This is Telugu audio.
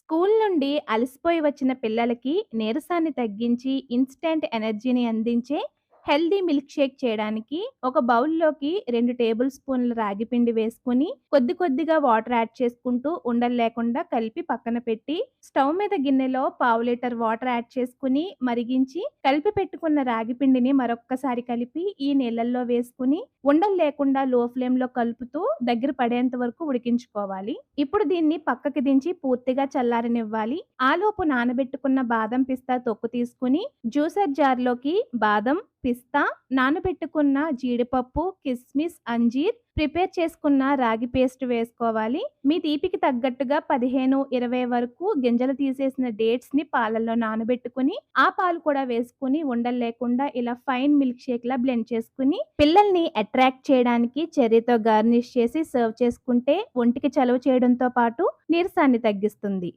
స్కూల్ నుండి అలసిపోయి వచ్చిన పిల్లలకి నీరసాన్ని తగ్గించి ఇన్‌స్టాంట్ ఎనర్జీని అందించే హెల్తీ మిల్క్ షేక్ చేయడానికి ఒక బౌల్‌లోకి 2 టేబుల్ స్పూన్ల రాగి పిండి వేసుకొని కొద్దిగా వాటర్ యాడ్ చేసుకుంటూ ఉండలు లేకుండా కలిపి పక్కన పెట్టి స్టవ్ మీద గిన్నెలో పావు లీటర్ వాటర్ యాడ్ చేసుకొని మరిగించి కలిపి పెట్టుకున్న రాగి పిండిని మరొక్కసారి కలిపి ఈ నీళ్ళల్లో వేసుకొని ఉండలు లేకుండా లో ఫ్లేమ్‌లో కలుపుతూ దగ్గర పడేంత వరకు ఉడికించుకోవాలి. ఇప్పుడు దీన్ని పక్కకి దించి పూర్తిగా చల్లారనివ్వాలి. ఆలోపు నానబెట్టుకున్న బాదం, పిస్తా తొక్కు తీసుకొని జ్యూసర్ జార్‌లోకి బాదం, పిస్తా, నానబెట్టుకున్న జీడిపప్పు, కిస్మిస్, అంజీర్, ప్రిపేర్ చేసుకున్న రాగి పేస్ట్ వేసుకోవాలి. మీ తీపికి తగ్గట్టుగా 15, 20 వరకు గింజలు తీసేసిన డేట్స్‌ని పాలల్లో నానబెట్టుకొని, ఆ పాలు కూడా వేసుకొని ఉండలు లేకుండా ఇలా ఫైన్ మిల్క్ షేక్‌లా బ్లెండ్ చేసుకొని, పిల్లల్ని అట్రాక్ట్ చేయడానికి చెర్రీతో గార్నిష్ చేసి సర్వ్ చేసుకుంటే ఒంటికి చలువ చేయడంతో పాటు నీరసాన్ని తగ్గిస్తుంది.